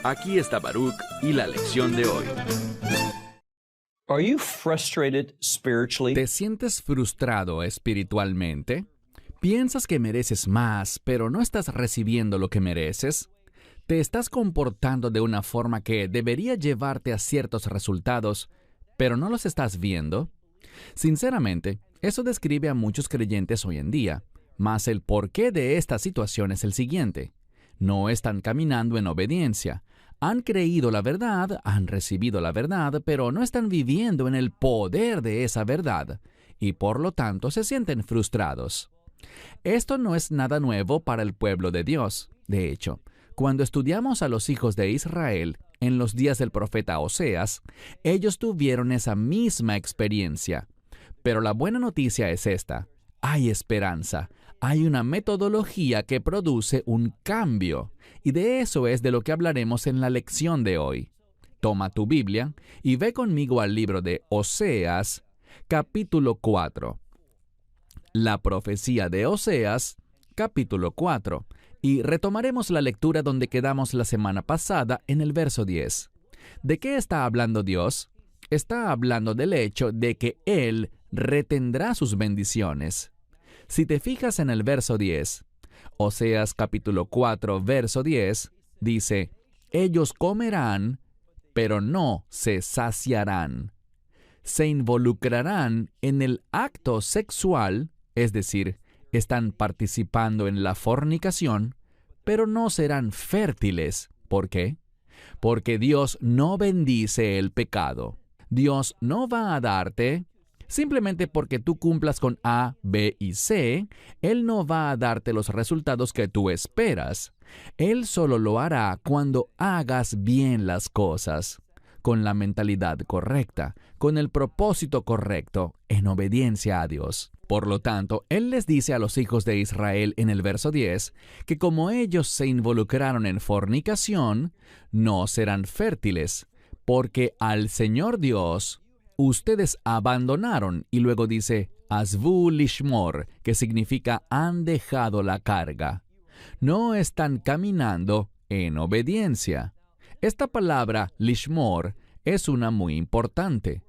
Aquí está Baruch y la lección de hoy. Are you frustrated spiritually? ¿Te sientes frustrado espiritualmente? ¿Piensas que mereces más, pero no estás recibiendo lo que mereces? ¿Te estás comportando de una forma que debería llevarte a ciertos resultados, pero no los estás viendo? Sinceramente, eso describe a muchos creyentes hoy en día, mas el porqué de esta situación es el siguiente. No están caminando en obediencia. Han creído la verdad, han recibido la verdad, pero no están viviendo en el poder de esa verdad, y por lo tanto se sienten frustrados. Esto no es nada nuevo para el pueblo de Dios. De hecho, cuando estudiamos a los hijos de Israel en los días del profeta Oseas, ellos tuvieron esa misma experiencia. Pero la buena noticia es esta: hay esperanza. Hay una metodología que produce un cambio, y de eso es de lo que hablaremos en la lección de hoy. Toma tu Biblia y ve conmigo al libro de Oseas, capítulo 4. La profecía de Oseas, capítulo 4, y retomaremos la lectura donde quedamos la semana pasada en el verso 10. ¿De qué está hablando Dios? Está hablando del hecho de que Él retendrá sus bendiciones. Si te fijas en el verso 10, Oseas capítulo 4, verso 10, dice: ellos comerán, pero no se saciarán. Se involucrarán en el acto sexual, es decir, están participando en la fornicación, pero no serán fértiles. ¿Por qué? Porque Dios no bendice el pecado. Dios no va a darte. Simplemente porque tú cumplas con A, B y C, Él no va a darte los resultados que tú esperas. Él solo lo hará cuando hagas bien las cosas, con la mentalidad correcta, con el propósito correcto, en obediencia a Dios. Por lo tanto, Él les dice a los hijos de Israel en el verso 10 que como ellos se involucraron en fornicación, no serán fértiles, porque al Señor Dios ustedes abandonaron, y luego dice, Azvu lishmor, que significa han dejado la carga. No están caminando en obediencia. Esta palabra lishmor es una muy importante.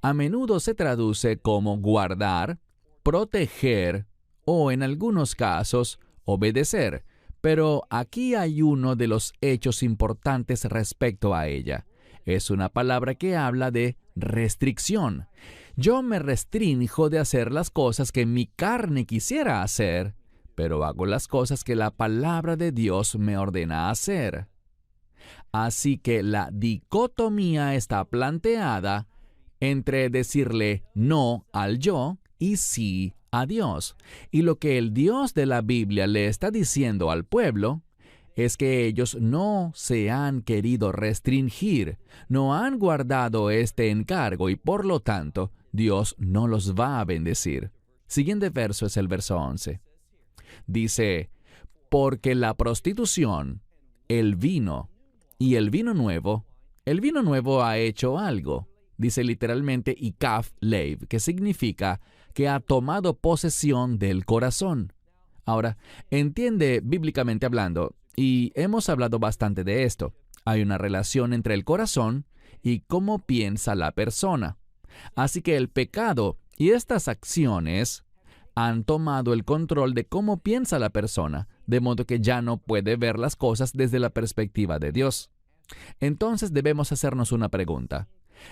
A menudo se traduce como guardar, proteger o, en algunos casos, obedecer, pero aquí hay uno de los hechos importantes respecto a ella. Es una palabra que habla de restricción. Yo me restrinjo de hacer las cosas que mi carne quisiera hacer, pero hago las cosas que la palabra de Dios me ordena hacer. Así que la dicotomía está planteada entre decirle no al yo y sí a Dios. Y lo que el Dios de la Biblia le está diciendo al pueblo es que ellos no se han querido restringir, no han guardado este encargo y por lo tanto Dios no los va a bendecir. Siguiente verso es el verso 11. Dice, porque la prostitución, el vino y el vino nuevo ha hecho algo. Dice literalmente Ikaf Leiv, que significa que ha tomado posesión del corazón. Ahora, entiende bíblicamente hablando, y hemos hablado bastante de esto. Hay una relación entre el corazón y cómo piensa la persona. Así que el pecado y estas acciones han tomado el control de cómo piensa la persona, de modo que ya no puede ver las cosas desde la perspectiva de Dios. Entonces debemos hacernos una pregunta.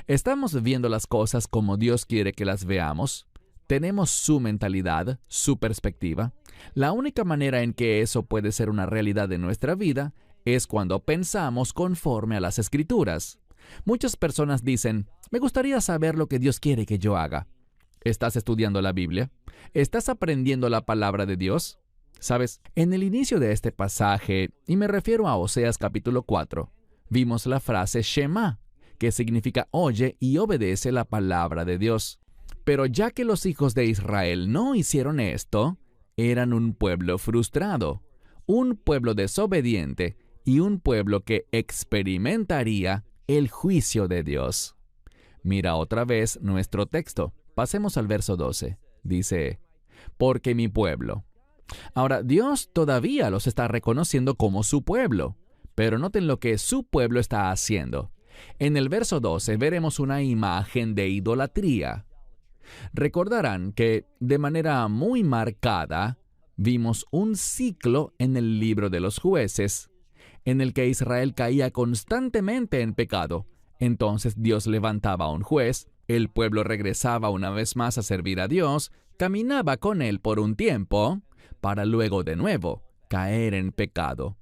¿Estamos viendo las cosas como Dios quiere que las veamos? ¿Tenemos su mentalidad, su perspectiva? La única manera en que eso puede ser una realidad en nuestra vida es cuando pensamos conforme a las Escrituras. Muchas personas dicen, me gustaría saber lo que Dios quiere que yo haga. ¿Estás estudiando la Biblia? ¿Estás aprendiendo la palabra de Dios? ¿Sabes? En el inicio de este pasaje, y me refiero a Oseas capítulo 4, vimos la frase Shema, que significa oye y obedece la palabra de Dios. Pero ya que los hijos de Israel no hicieron esto, eran un pueblo frustrado, un pueblo desobediente y un pueblo que experimentaría el juicio de Dios. Mira otra vez nuestro texto. Pasemos al verso 12. Dice, porque mi pueblo. Ahora, Dios todavía los está reconociendo como su pueblo, Pero noten lo que su pueblo está haciendo. En el verso 12 veremos una imagen de idolatría. Recordarán que de manera muy marcada vimos un ciclo en el libro de los jueces, en el que Israel caía constantemente en pecado. Entonces Dios levantaba a un juez, el pueblo regresaba una vez más a servir a Dios, caminaba con él por un tiempo, para luego de nuevo caer en pecado.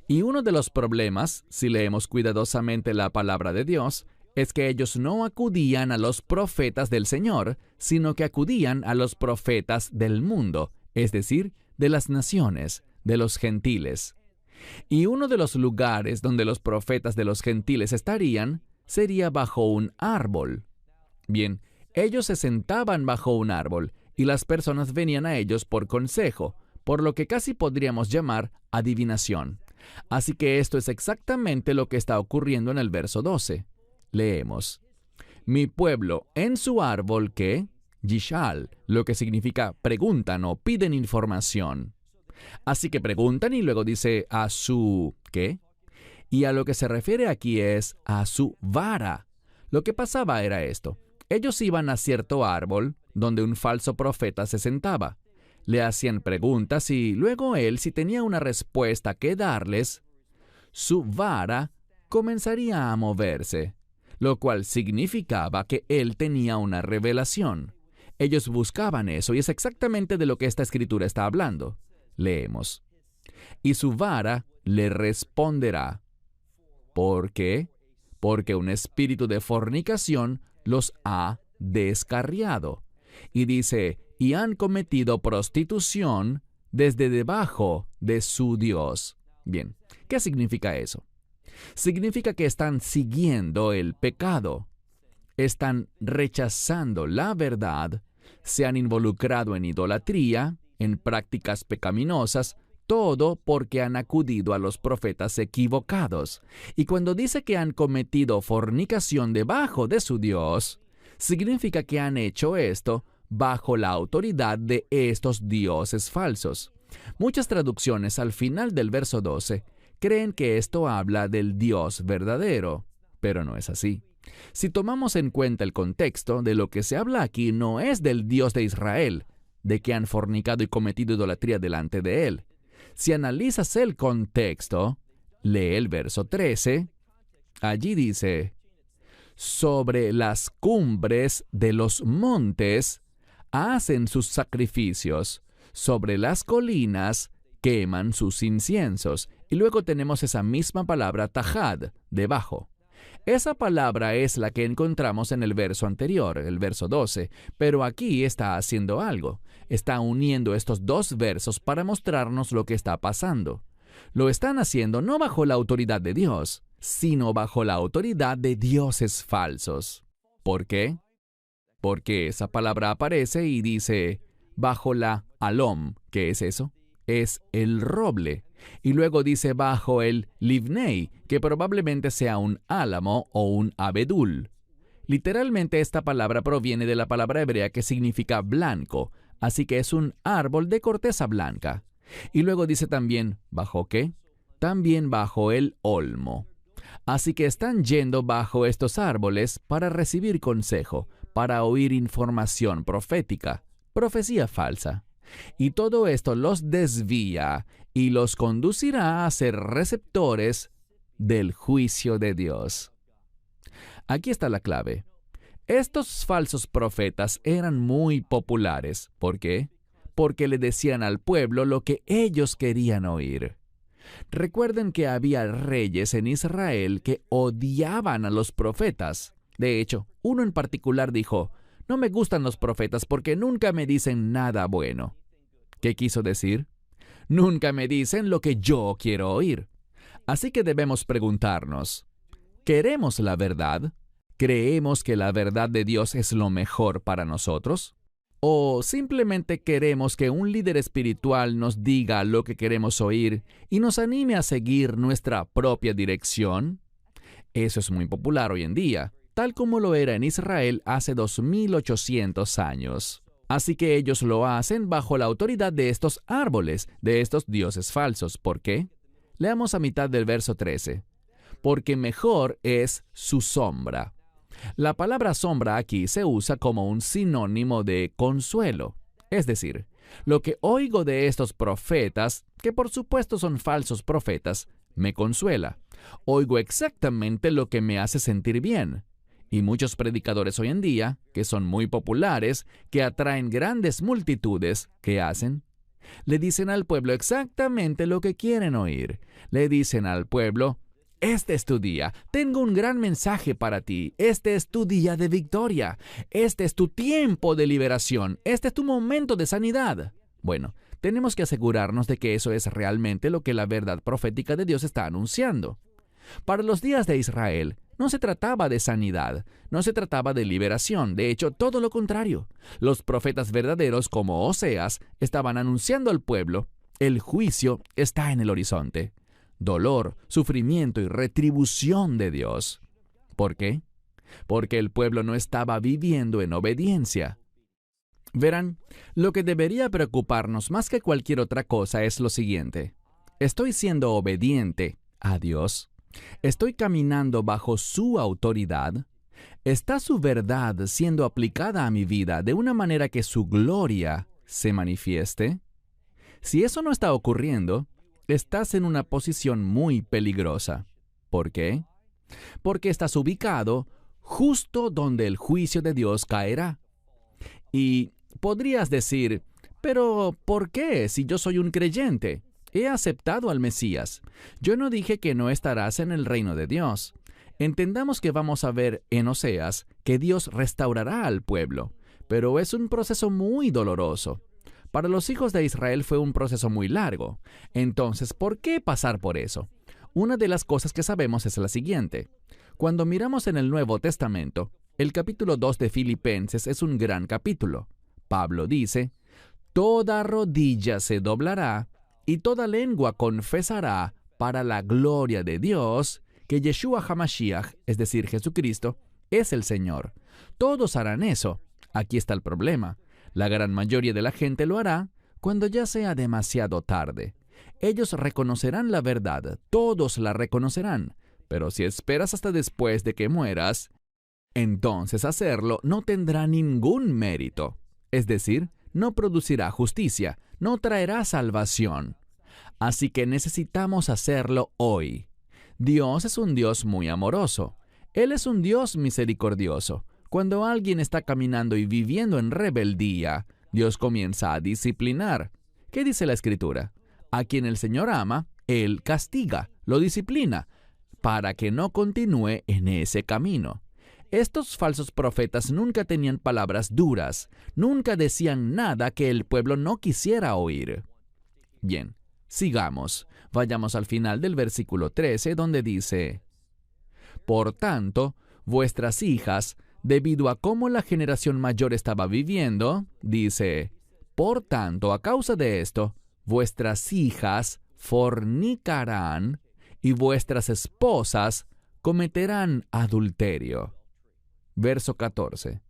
Y uno de los problemas, si leemos cuidadosamente la palabra de Dios, es que ellos no acudían a los profetas del Señor, sino que acudían a los profetas del mundo, es decir, de las naciones, de los gentiles. Y uno de los lugares donde los profetas de los gentiles estarían sería bajo un árbol. Bien, ellos se sentaban bajo un árbol y las personas venían a ellos por consejo, por lo que casi podríamos llamar adivinación. Así que esto es exactamente lo que está ocurriendo en el verso 12. Leemos: mi pueblo en su árbol que, Yishal, lo que significa preguntan o piden información. Así que preguntan y luego dice a su, ¿qué? Y a lo que se refiere aquí es a su vara. Lo que pasaba era esto. Ellos iban a cierto árbol donde un falso profeta se sentaba. Le hacían preguntas y luego él, si tenía una respuesta que darles, su vara comenzaría a moverse, lo cual significaba que él tenía una revelación. Ellos buscaban eso y es exactamente de lo que esta escritura está hablando. Leemos: y su vara le responderá. ¿Por qué? Porque un espíritu de fornicación los ha descarriado. Y dice, y han cometido prostitución desde debajo de su Dios. Bien, ¿qué significa eso? Significa que están siguiendo el pecado. Están rechazando la verdad, se han involucrado en idolatría, en prácticas pecaminosas, todo porque han acudido a los profetas equivocados. Y cuando dice que han cometido fornicación debajo de su Dios, significa que han hecho esto bajo la autoridad de estos dioses falsos. Muchas traducciones al final del verso 12 creen que esto habla del Dios verdadero, pero no es así. Si tomamos en cuenta el contexto, de lo que se habla aquí no es del Dios de Israel, de que han fornicado y cometido idolatría delante de él. Si analizas el contexto, lee el verso 13, allí dice: sobre las cumbres de los montes hacen sus sacrificios, sobre las colinas queman sus inciensos. Y luego tenemos esa misma palabra tajad, debajo. Esa palabra es la que encontramos en el verso anterior, el verso 12, pero aquí está haciendo algo. Está uniendo estos dos versos para mostrarnos lo que está pasando. Lo están haciendo no bajo la autoridad de Dios, sino bajo la autoridad de dioses falsos. ¿Por qué? Porque esa palabra aparece y dice bajo la alom. ¿Qué es eso? Es el roble. Y luego dice bajo el livnei, que probablemente sea un álamo o un abedul. Literalmente esta palabra proviene de la palabra hebrea que significa blanco, así que es un árbol de corteza blanca. Y luego dice también, ¿bajo qué? También bajo el olmo. Así que están yendo bajo estos árboles para recibir consejo, para oír información profética, profecía falsa. Y todo esto los desvía y los conducirá a ser receptores del juicio de Dios. Aquí está la clave. Estos falsos profetas eran muy populares. ¿Por qué? Porque le decían al pueblo lo que ellos querían oír. Recuerden que había reyes en Israel que odiaban a los profetas. De hecho, uno en particular dijo: no me gustan los profetas porque nunca me dicen nada bueno. ¿Qué quiso decir? Nunca me dicen lo que yo quiero oír. Así que debemos preguntarnos, ¿queremos la verdad? ¿Creemos que la verdad de Dios es lo mejor para nosotros? ¿O simplemente queremos que un líder espiritual nos diga lo que queremos oír y nos anime a seguir nuestra propia dirección? Eso es muy popular hoy en día, tal como lo era en Israel hace 2800 años. Así que ellos lo hacen bajo la autoridad de estos árboles, de estos dioses falsos. ¿Por qué? Leamos a mitad del verso 13. Porque mejor es su sombra. La palabra sombra aquí se usa como un sinónimo de consuelo. Es decir, lo que oigo de estos profetas, que por supuesto son falsos profetas, me consuela. Oigo exactamente lo que me hace sentir bien. Y muchos predicadores hoy en día, que son muy populares, que atraen grandes multitudes, ¿qué hacen? Le dicen al pueblo exactamente lo que quieren oír. Le dicen al pueblo: este es tu día, tengo un gran mensaje para ti, este es tu día de victoria, este es tu tiempo de liberación, este es tu momento de sanidad. Bueno, tenemos que asegurarnos de que eso es realmente lo que la verdad profética de Dios está anunciando. Para los días de Israel, no se trataba de sanidad, no se trataba de liberación, de hecho, todo lo contrario. Los profetas verdaderos como Oseas estaban anunciando al pueblo: el juicio está en el horizonte. Dolor, sufrimiento y retribución de Dios. ¿Por qué? Porque el pueblo no estaba viviendo en obediencia. Verán, lo que debería preocuparnos más que cualquier otra cosa es lo siguiente: ¿estoy siendo obediente a Dios? ¿Estoy caminando bajo su autoridad? ¿Está su verdad siendo aplicada a mi vida de una manera que su gloria se manifieste? Si eso no está ocurriendo, estás en una posición muy peligrosa. ¿Por qué? Porque estás ubicado justo donde el juicio de Dios caerá. Y podrías decir: pero ¿por qué si yo soy un creyente? He aceptado al Mesías. Yo no dije que no estarás en el reino de Dios. Entendamos que vamos a ver en Oseas que Dios restaurará al pueblo, pero es un proceso muy doloroso. Para los hijos de Israel fue un proceso muy largo. Entonces, ¿por qué pasar por eso? Una de las cosas que sabemos es la siguiente. Cuando miramos en el Nuevo Testamento, el capítulo 2 de Filipenses es un gran capítulo. Pablo dice: toda rodilla se doblará y toda lengua confesará para la gloria de Dios que Yeshua HaMashiach, es decir, Jesucristo, es el Señor. Todos harán eso. Aquí está el problema. La gran mayoría de la gente lo hará cuando ya sea demasiado tarde. Ellos reconocerán la verdad, todos la reconocerán, pero si esperas hasta después de que mueras, entonces hacerlo no tendrá ningún mérito. Es decir, no producirá justicia, no traerá salvación. Así que necesitamos hacerlo hoy. Dios es un Dios muy amoroso. Él es un Dios misericordioso. Cuando alguien está caminando y viviendo en rebeldía, Dios comienza a disciplinar. ¿Qué dice la Escritura? A quien el Señor ama, Él castiga, lo disciplina, para que no continúe en ese camino. Estos falsos profetas nunca tenían palabras duras, nunca decían nada que el pueblo no quisiera oír. Bien, sigamos. Vayamos al final del versículo 13, donde dice: por tanto, vuestras hijas, debido a cómo la generación mayor estaba viviendo, dice, por tanto, a causa de esto, vuestras hijas fornicarán y vuestras esposas cometerán adulterio. Verso 14.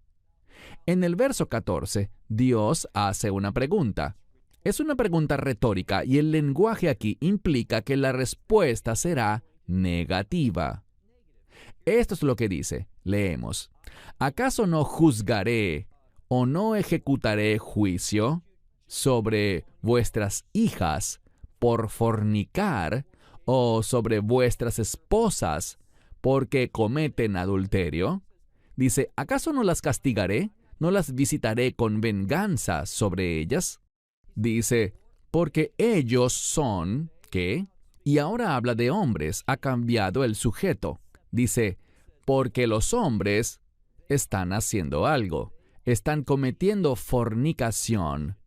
En el verso 14, Dios hace una pregunta. Es una pregunta retórica y el lenguaje aquí implica que la respuesta será negativa. Esto es lo que dice. Leemos: ¿acaso no juzgaré o no ejecutaré juicio sobre vuestras hijas por fornicar o sobre vuestras esposas porque cometen adulterio? Dice: ¿acaso no las castigaré? ¿No las visitaré con venganza sobre ellas? Dice: porque ellos son, ¿qué? Y ahora habla de hombres, ha cambiado el sujeto. Dice: porque los hombres están haciendo algo, están cometiendo fornicación,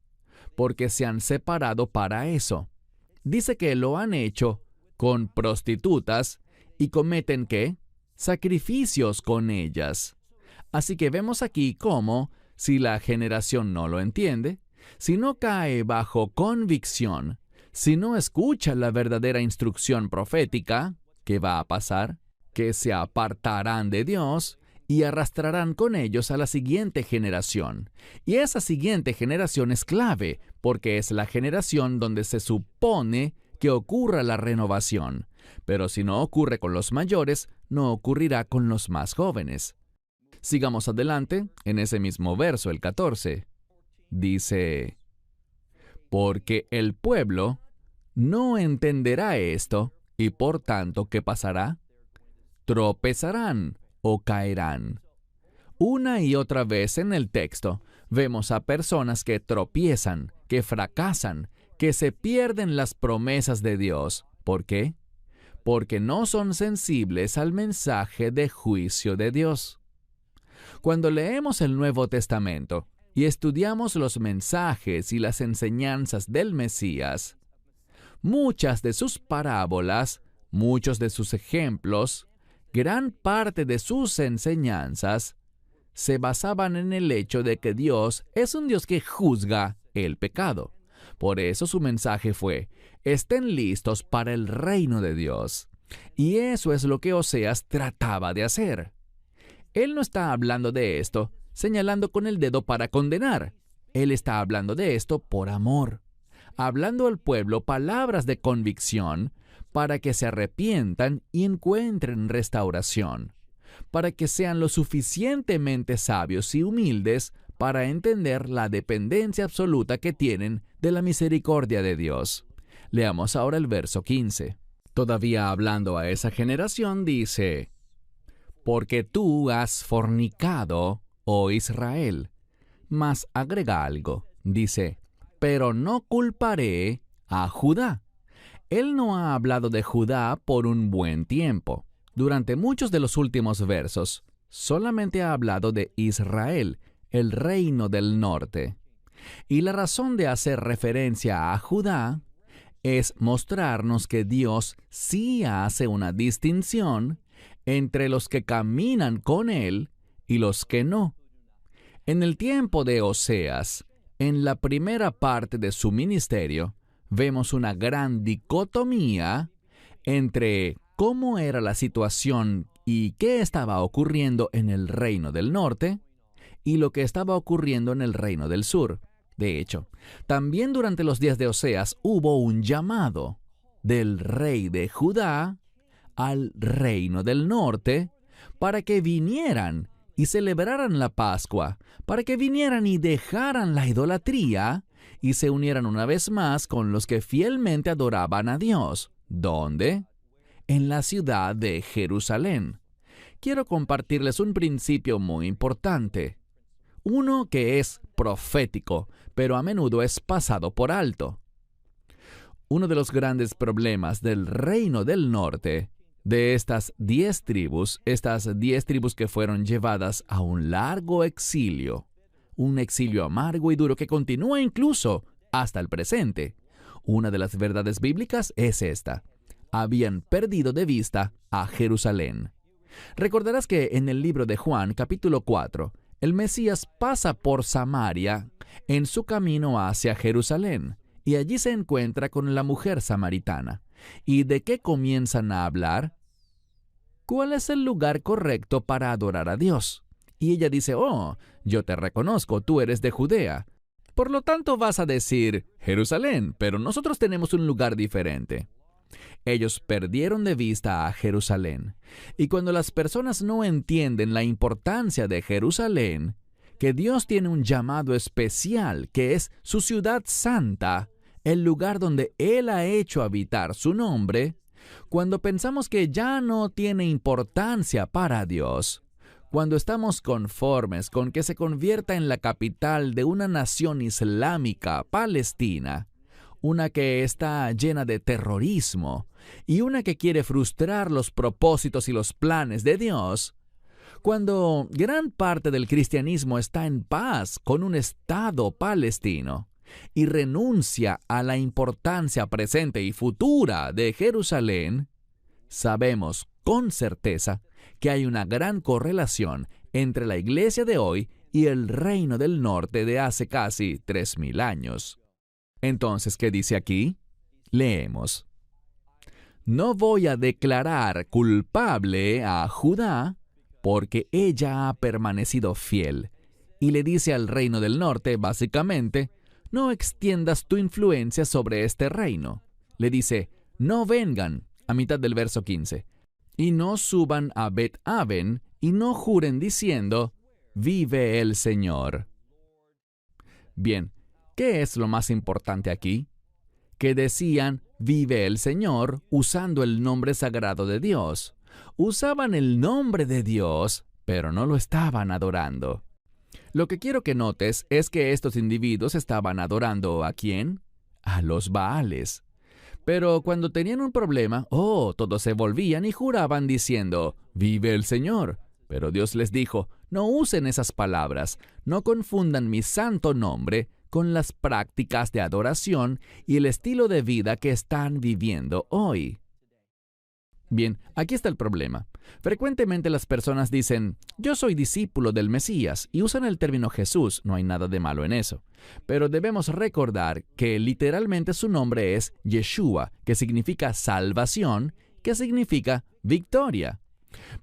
porque se han separado para eso. Dice que lo han hecho con prostitutas y cometen, ¿qué? Sacrificios con ellas. Así que vemos aquí cómo, si la generación no lo entiende, si no cae bajo convicción, si no escucha la verdadera instrucción profética, ¿qué va a pasar? Que se apartarán de Dios y arrastrarán con ellos a la siguiente generación. Y esa siguiente generación es clave, porque es la generación donde se supone que ocurra la renovación, pero si no ocurre con los mayores, no ocurrirá con los más jóvenes. Sigamos adelante, en ese mismo verso, el 14. Dice, porque el pueblo no entenderá esto, y por tanto, ¿qué pasará? Tropezarán o caerán. Una y otra vez en el texto, vemos a personas que tropiezan, que fracasan, que se pierden las promesas de Dios. ¿Por qué? Porque no son sensibles al mensaje de juicio de Dios. Cuando leemos el Nuevo Testamento y estudiamos los mensajes y las enseñanzas del Mesías, muchas de sus parábolas, muchos de sus ejemplos, gran parte de sus enseñanzas, se basaban en el hecho de que Dios es un Dios que juzga el pecado. Por eso su mensaje fue, estén listos para el reino de Dios. Y eso es lo que Oseas trataba de hacer. Él no está hablando de esto señalando con el dedo para condenar. Él está hablando de esto por amor, hablando al pueblo palabras de convicción para que se arrepientan y encuentren restauración, para que sean lo suficientemente sabios y humildes para entender la dependencia absoluta que tienen de la misericordia de Dios. Leamos ahora el verso 15. Todavía hablando a esa generación, dice, porque tú has fornicado, oh Israel. Mas agrega algo, dice, pero no culparé a Judá. Él no ha hablado de Judá por un buen tiempo. Durante muchos de los últimos versos, solamente ha hablado de Israel, el reino del norte. Y la razón de hacer referencia a Judá es mostrarnos que Dios sí hace una distinción entre los que caminan con Él y los que no. En el tiempo de Oseas, en la primera parte de su ministerio, vemos una gran dicotomía entre cómo era la situación y qué estaba ocurriendo en el reino del norte y lo que estaba ocurriendo en el reino del sur. De hecho, también durante los días de Oseas hubo un llamado del rey de Judá al reino del norte para que vinieran y celebraran la Pascua, para que vinieran y dejaran la idolatría y se unieran una vez más con los que fielmente adoraban a Dios. ¿Dónde? En la ciudad de Jerusalén. Quiero compartirles un principio muy importante. Uno que es profético, pero a menudo es pasado por alto. Uno de los grandes problemas del reino del norte, de estas 10 tribus que fueron llevadas a un largo exilio, un exilio amargo y duro que continúa incluso hasta el presente. Una de las verdades bíblicas es esta: habían perdido de vista a Jerusalén. Recordarás que en el libro de Juan, capítulo 4, el Mesías pasa por Samaria en su camino hacia Jerusalén, y allí se encuentra con la mujer samaritana. ¿Y de qué comienzan a hablar? ¿Cuál es el lugar correcto para adorar a Dios? Y ella dice, oh, yo te reconozco, tú eres de Judea. Por lo tanto vas a decir, Jerusalén, pero nosotros tenemos un lugar diferente. Ellos perdieron de vista a Jerusalén. Y cuando las personas no entienden la importancia de Jerusalén, que Dios tiene un llamado especial, que es su ciudad santa, el lugar donde Él ha hecho habitar su nombre, cuando pensamos que ya no tiene importancia para Dios, cuando estamos conformes con que se convierta en la capital de una nación islámica, Palestina, una que está llena de terrorismo y una que quiere frustrar los propósitos y los planes de Dios, cuando gran parte del cristianismo está en paz con un Estado palestino y renuncia a la importancia presente y futura de Jerusalén, sabemos con certeza que hay una gran correlación entre la iglesia de hoy y el reino del norte de hace casi 3,000 años. Entonces, ¿qué dice aquí? Leemos. No voy a declarar culpable a Judá porque ella ha permanecido fiel. Y le dice al reino del norte, básicamente, no extiendas tu influencia sobre este reino. le dice, no vengan, a mitad del verso 15, y no suban a Bet-Aven, y no juren diciendo, vive el Señor. Bien, ¿qué es lo más importante aquí? Que decían, vive el Señor, usando el nombre sagrado de Dios. Usaban el nombre de Dios, pero no lo estaban adorando. Lo que quiero que notes es que estos individuos estaban adorando ¿a quién? A los Baales. Pero cuando tenían un problema, todos se volvían y juraban diciendo, vive el Señor. Pero Dios les dijo, no usen esas palabras, no confundan mi santo nombre con las prácticas de adoración y el estilo de vida que están viviendo hoy. Bien, aquí está el problema. Frecuentemente las personas dicen, yo soy discípulo del Mesías, y usan el término Jesús, no hay nada de malo en eso. Pero debemos recordar que literalmente su nombre es Yeshua, que significa salvación, que significa victoria.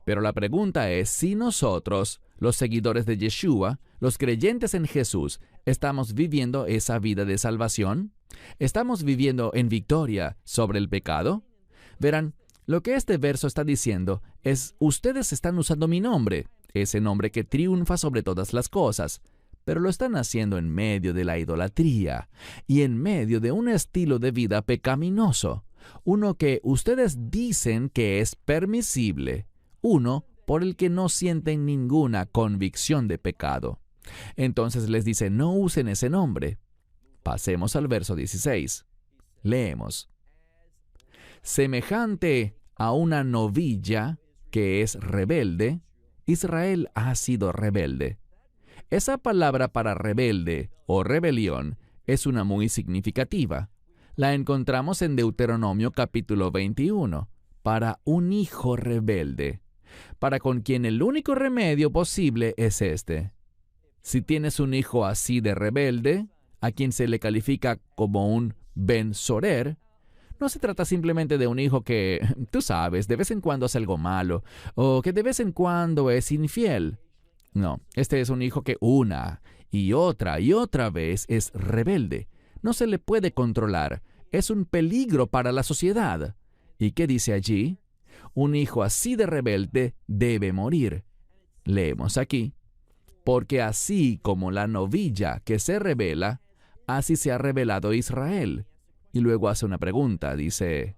Pero la pregunta es si nosotros, los seguidores de Yeshua, los creyentes en Jesús, ¿estamos viviendo esa vida de salvación? ¿Estamos viviendo en victoria sobre el pecado? Verán, lo que este verso está diciendo es, ustedes están usando mi nombre, ese nombre que triunfa sobre todas las cosas, pero lo están haciendo en medio de la idolatría y en medio de un estilo de vida pecaminoso, uno que ustedes dicen que es permisible, uno por el que no sienten ninguna convicción de pecado. Entonces les dice, no usen ese nombre. Pasemos al verso 16. Leemos. Semejante a una novilla que es rebelde, Israel ha sido rebelde. Esa palabra para rebelde o rebelión es una muy significativa. La encontramos en Deuteronomio capítulo 21, para un hijo rebelde, para con quien el único remedio posible es este. Si tienes un hijo así de rebelde, a quien se le califica como un Ben Sorer, no se trata simplemente de un hijo que, tú sabes, de vez en cuando hace algo malo, o que de vez en cuando es infiel. No, este es un hijo que una y otra vez es rebelde. No se le puede controlar. Es un peligro para la sociedad. ¿Y qué dice allí? Un hijo así de rebelde debe morir. Leemos aquí. Porque así como la novilla que se rebela, así se ha rebelado Israel. Y luego hace una pregunta, dice,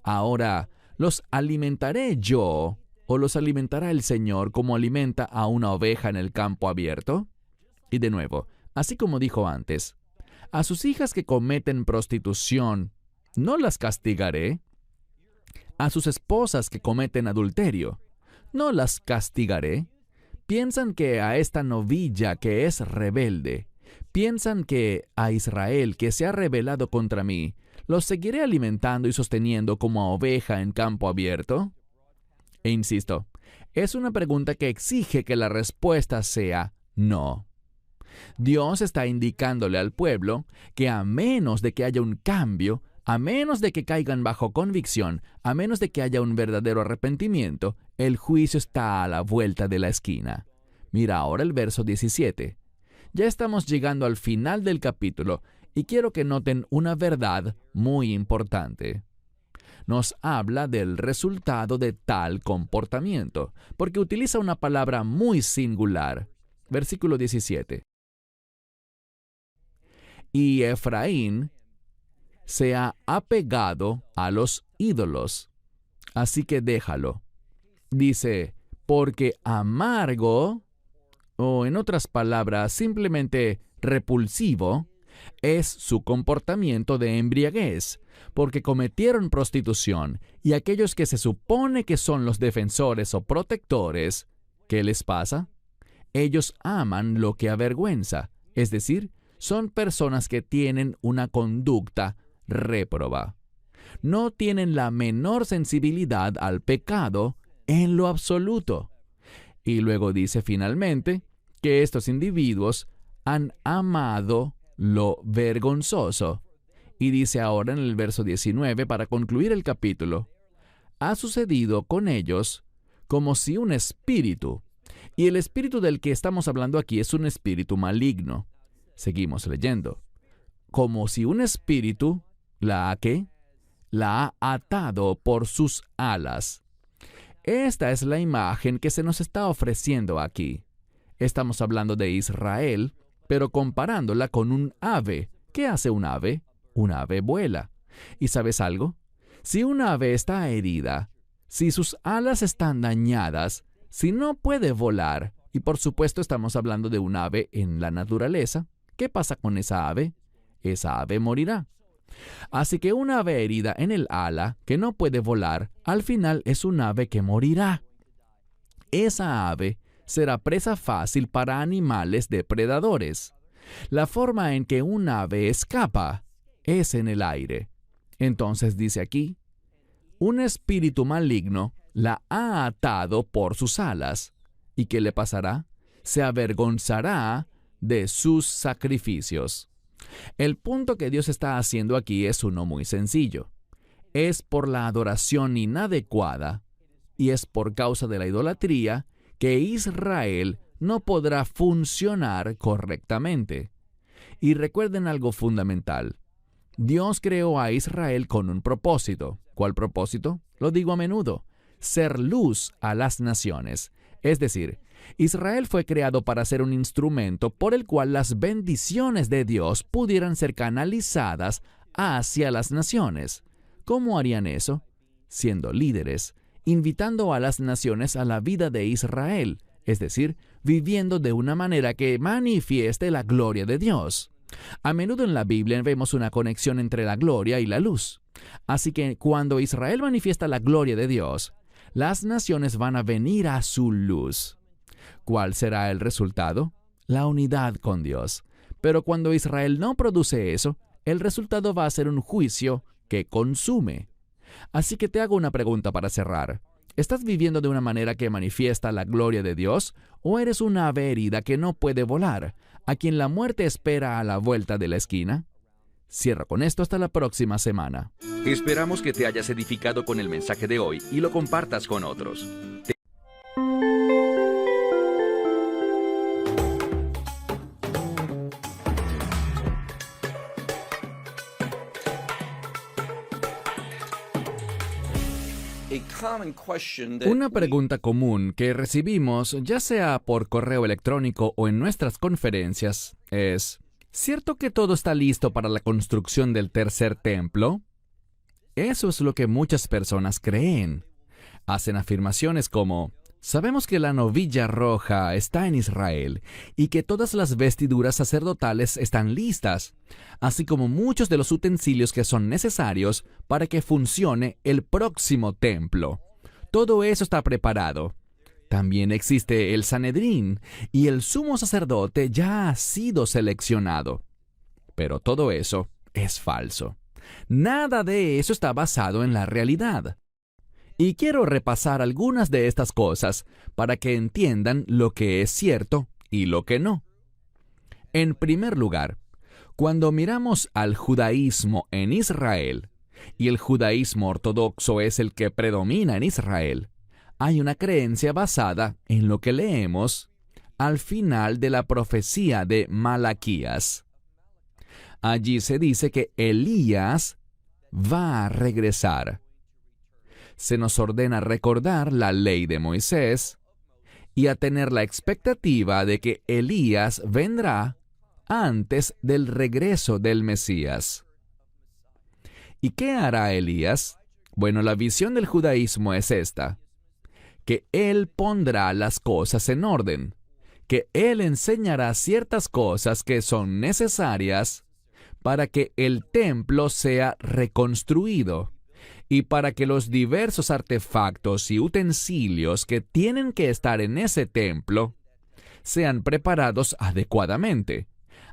ahora, ¿los alimentaré yo o los alimentará el Señor como alimenta a una oveja en el campo abierto? Y de nuevo, así como dijo antes, a sus hijas que cometen prostitución, ¿no las castigaré? A sus esposas que cometen adulterio, ¿no las castigaré? Piensan que a esta novilla que es rebelde, piensan que a Israel que se ha rebelado contra mí, ¿los seguiré alimentando y sosteniendo como a oveja en campo abierto? E insisto, es una pregunta que exige que la respuesta sea no. Dios está indicándole al pueblo que a menos de que haya un cambio, a menos de que caigan bajo convicción, a menos de que haya un verdadero arrepentimiento, el juicio está a la vuelta de la esquina. Mira ahora el verso 17. Ya estamos llegando al final del capítulo y quiero que noten una verdad muy importante. Nos habla del resultado de tal comportamiento, porque utiliza una palabra muy singular. Versículo 17. Y Efraín se ha apegado a los ídolos, así que déjalo. Dice, porque amargo, o en otras palabras, simplemente repulsivo, es su comportamiento de embriaguez, porque cometieron prostitución, y aquellos que se supone que son los defensores o protectores, ¿qué les pasa? Ellos aman lo que avergüenza, es decir, son personas que tienen una conducta réproba. No tienen la menor sensibilidad al pecado en lo absoluto. Y luego dice finalmente que estos individuos han amado lo vergonzoso. Y dice ahora en el verso 19, para concluir el capítulo, ha sucedido con ellos como si un espíritu, y el espíritu del que estamos hablando aquí es un espíritu maligno. Seguimos leyendo. Como si un espíritu, ¿la qué? la ha atado por sus alas. Esta es la imagen que se nos está ofreciendo aquí. Estamos hablando de Israel, pero comparándola con un ave. ¿Qué hace un ave? Un ave vuela. ¿Y sabes algo? Si un ave está herida, si sus alas están dañadas, si no puede volar, y por supuesto estamos hablando de un ave en la naturaleza, ¿qué pasa con esa ave? Esa ave morirá. Así que una ave herida en el ala, que no puede volar, al final es un ave que morirá. Esa ave será presa fácil para animales depredadores. La forma en que un ave escapa es en el aire. Entonces dice aquí, un espíritu maligno la ha atado por sus alas. ¿Y qué le pasará? Se avergonzará de sus sacrificios. El punto que Dios está haciendo aquí es uno muy sencillo. Es por la adoración inadecuada y es por causa de la idolatría que Israel no podrá funcionar correctamente. Y recuerden algo fundamental. Dios creó a Israel con un propósito. ¿Cuál propósito? Lo digo a menudo. Ser luz a las naciones. Es decir, Israel fue creado para ser un instrumento por el cual las bendiciones de Dios pudieran ser canalizadas hacia las naciones. ¿Cómo harían eso? Siendo líderes, invitando a las naciones a la vida de Israel, es decir, viviendo de una manera que manifieste la gloria de Dios. A menudo en la Biblia vemos una conexión entre la gloria y la luz. Así que cuando Israel manifiesta la gloria de Dios, las naciones van a venir a su luz. ¿Cuál será el resultado? La unidad con Dios. Pero cuando Israel no produce eso, el resultado va a ser un juicio que consume. Así que te hago una pregunta para cerrar. ¿Estás viviendo de una manera que manifiesta la gloria de Dios o eres una ave herida que no puede volar, a quien la muerte espera a la vuelta de la esquina? Cierro con esto hasta la próxima semana. Esperamos que te hayas edificado con el mensaje de hoy y lo compartas con otros. Una pregunta común que recibimos, ya sea por correo electrónico o en nuestras conferencias, es: ¿cierto que todo está listo para la construcción del tercer templo? Eso es lo que muchas personas creen. Hacen afirmaciones como: sabemos que la novilla roja está en Israel y que todas las vestiduras sacerdotales están listas, así como muchos de los utensilios que son necesarios para que funcione el próximo templo. Todo eso está preparado. También existe el Sanedrín y el sumo sacerdote ya ha sido seleccionado. Pero todo eso es falso. Nada de eso está basado en la realidad. Y quiero repasar algunas de estas cosas para que entiendan lo que es cierto y lo que no. En primer lugar, cuando miramos al judaísmo en Israel, y el judaísmo ortodoxo es el que predomina en Israel, hay una creencia basada en lo que leemos al final de la profecía de Malaquías. Allí se dice que Elías va a regresar. Se nos ordena recordar la ley de Moisés y a tener la expectativa de que Elías vendrá antes del regreso del Mesías. ¿Y qué hará Elías? Bueno, la visión del judaísmo es esta: que él pondrá las cosas en orden, que él enseñará ciertas cosas que son necesarias para que el templo sea reconstruido y para que los diversos artefactos y utensilios que tienen que estar en ese templo sean preparados adecuadamente.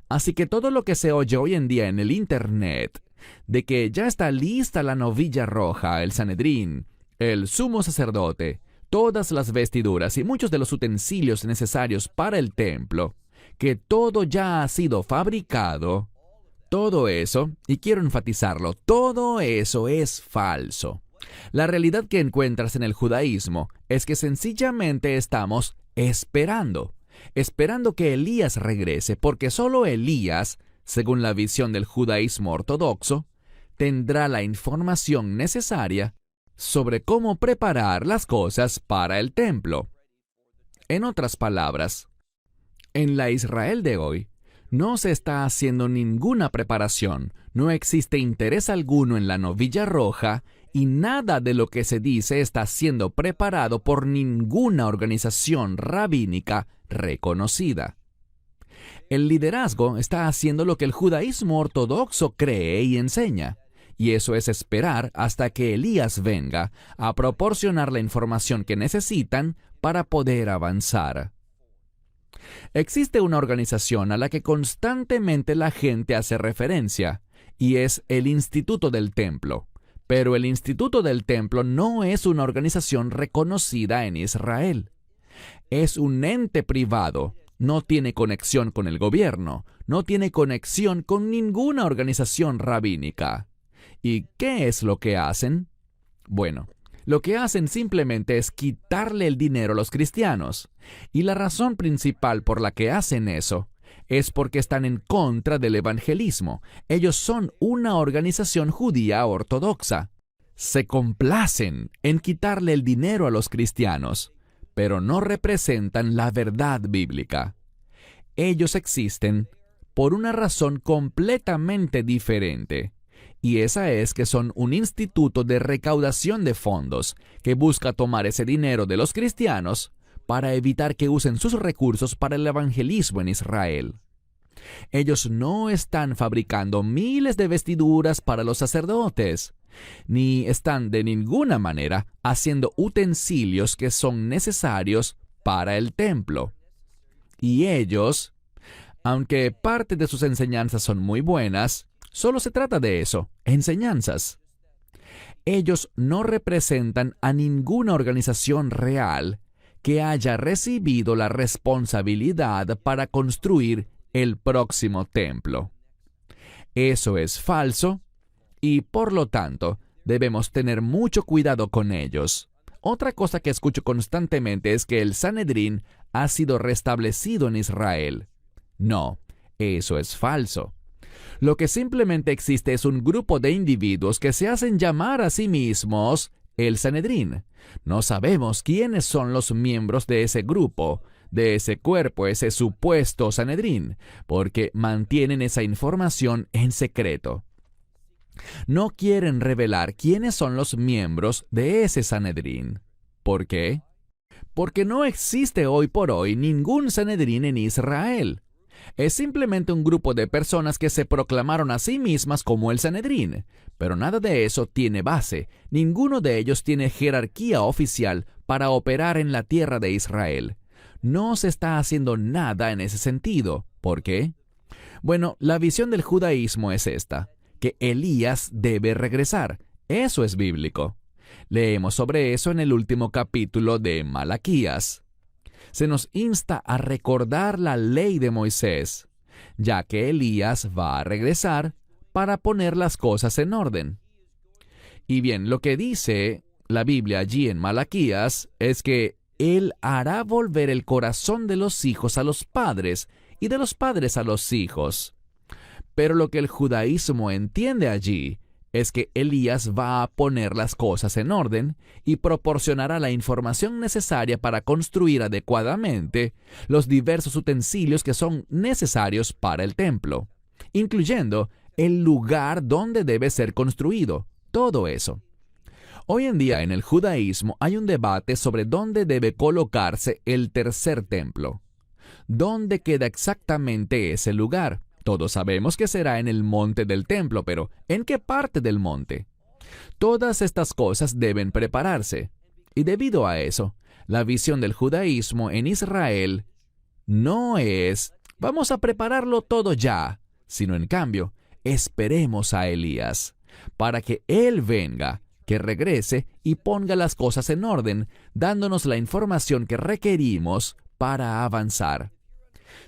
Así que todo lo que se oye hoy en día en el Internet, de que ya está lista la novilla roja, el Sanedrín, el sumo sacerdote, todas las vestiduras y muchos de los utensilios necesarios para el templo, que todo ya ha sido fabricado, todo eso, y quiero enfatizarlo, todo eso es falso. La realidad que encuentras en el judaísmo es que sencillamente estamos esperando que Elías regrese, porque solo Elías, según la visión del judaísmo ortodoxo, tendrá la información necesaria sobre cómo preparar las cosas para el templo. En otras palabras, en la Israel de hoy, no se está haciendo ninguna preparación, no existe interés alguno en la novilla roja y nada de lo que se dice está siendo preparado por ninguna organización rabínica reconocida. El liderazgo está haciendo lo que el judaísmo ortodoxo cree y enseña, y eso es esperar hasta que Elías venga a proporcionar la información que necesitan para poder avanzar. Existe una organización a la que constantemente la gente hace referencia, y es el Instituto del Templo. Pero el Instituto del Templo no es una organización reconocida en Israel. Es un ente privado, no tiene conexión con el gobierno, no tiene conexión con ninguna organización rabínica. ¿Y qué es lo que hacen? Bueno, lo que hacen simplemente es quitarle el dinero a los cristianos. Y la razón principal por la que hacen eso es porque están en contra del evangelismo. Ellos son una organización judía ortodoxa. Se complacen en quitarle el dinero a los cristianos, pero no representan la verdad bíblica. Ellos existen por una razón completamente diferente. Y esa es que son un instituto de recaudación de fondos que busca tomar ese dinero de los cristianos para evitar que usen sus recursos para el evangelismo en Israel. Ellos no están fabricando miles de vestiduras para los sacerdotes, ni están de ninguna manera haciendo utensilios que son necesarios para el templo. Y ellos, aunque parte de sus enseñanzas son muy buenas, solo se trata de eso, enseñanzas. Ellos no representan a ninguna organización real que haya recibido la responsabilidad para construir el próximo templo. Eso es falso y, por lo tanto, debemos tener mucho cuidado con ellos. Otra cosa que escucho constantemente es que el Sanedrín ha sido restablecido en Israel. No, eso es falso. Lo que simplemente existe es un grupo de individuos que se hacen llamar a sí mismos el Sanedrín. No sabemos quiénes son los miembros de ese grupo, de ese cuerpo, ese supuesto Sanedrín, porque mantienen esa información en secreto. No quieren revelar quiénes son los miembros de ese Sanedrín. ¿Por qué? Porque no existe hoy por hoy ningún Sanedrín en Israel. Es simplemente un grupo de personas que se proclamaron a sí mismas como el Sanedrín, pero nada de eso tiene base. Ninguno de ellos tiene jerarquía oficial para operar en la tierra de Israel. No se está haciendo nada en ese sentido. ¿Por qué? Bueno, la visión del judaísmo es esta, que Elías debe regresar. Eso es bíblico. Leemos sobre eso en el último capítulo de Malaquías. Se nos insta a recordar la ley de Moisés, ya que Elías va a regresar para poner las cosas en orden. Y bien, lo que dice la Biblia allí en Malaquías es que Él hará volver el corazón de los hijos a los padres y de los padres a los hijos. Pero lo que el judaísmo entiende allí es que Elías va a poner las cosas en orden y proporcionará la información necesaria para construir adecuadamente los diversos utensilios que son necesarios para el templo, incluyendo el lugar donde debe ser construido, todo eso. Hoy en día en el judaísmo hay un debate sobre dónde debe colocarse el tercer templo. ¿Dónde queda exactamente ese lugar? Todos sabemos que será en el monte del templo, pero ¿en qué parte del monte? Todas estas cosas deben prepararse. Y debido a eso, la visión del judaísmo en Israel no es «vamos a prepararlo todo ya», sino en cambio, esperemos a Elías, para que él venga, que regrese y ponga las cosas en orden, dándonos la información que requerimos para avanzar.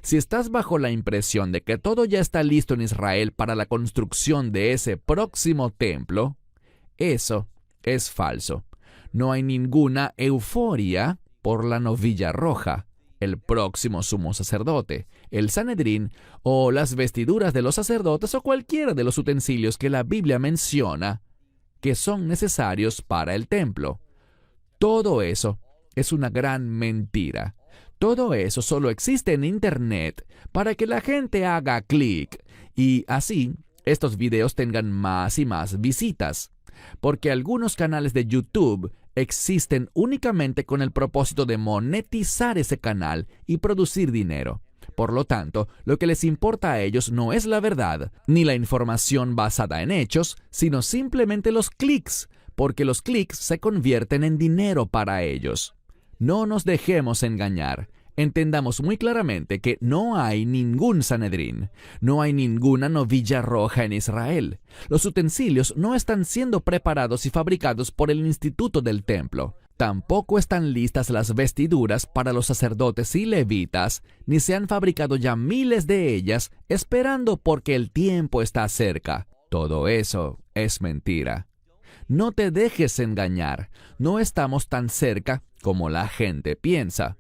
Si estás bajo la impresión de que todo ya está listo en Israel para la construcción de ese próximo templo, eso es falso. No hay ninguna euforia por la novilla roja. el próximo sumo sacerdote, el Sanedrín o las vestiduras de los sacerdotes o cualquiera de los utensilios que la Biblia menciona que son necesarios para el templo. Todo eso es una gran mentira. Todo eso solo existe en Internet para que la gente haga clic y así estos videos tengan más y más visitas. Porque algunos canales de YouTube existen únicamente con el propósito de monetizar ese canal y producir dinero. Por lo tanto, lo que les importa a ellos no es la verdad, ni la información basada en hechos, sino simplemente los clics, porque los clics se convierten en dinero para ellos. No nos dejemos engañar. Entendamos muy claramente que no hay ningún Sanedrín, no hay ninguna novilla roja en Israel. Los utensilios no están siendo preparados y fabricados por el instituto del templo. Tampoco están listas las vestiduras para los sacerdotes y levitas, ni se han fabricado ya miles de ellas, esperando porque el tiempo está cerca. Todo eso es mentira. No te dejes engañar. No estamos tan cerca como la gente piensa.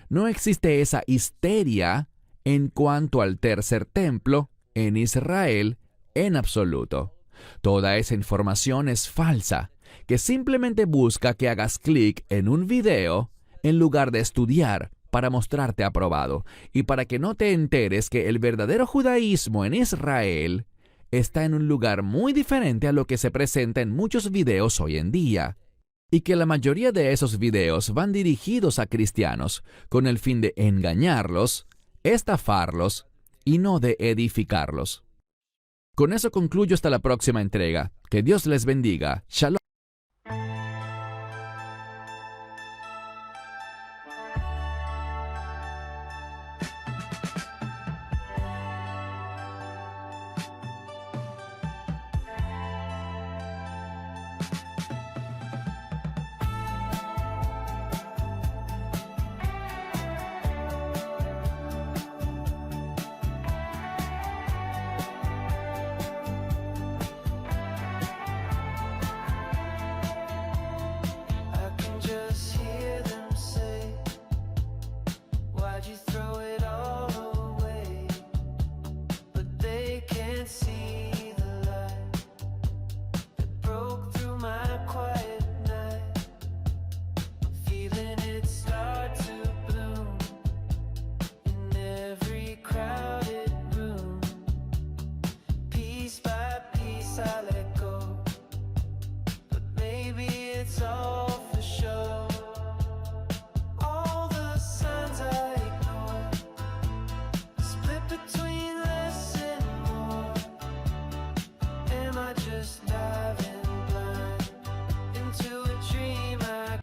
No existe esa histeria en cuanto al tercer templo en Israel en absoluto. Toda esa información es falsa, que simplemente busca que hagas clic en un video en lugar de estudiar para mostrarte aprobado y para que no te enteres que el verdadero judaísmo en Israel está en un lugar muy diferente a lo que se presenta en muchos videos hoy en día. Y que la mayoría de esos videos van dirigidos a cristianos con el fin de engañarlos, estafarlos y no de edificarlos. Con eso concluyo hasta la próxima entrega. Que Dios les bendiga. Shalom.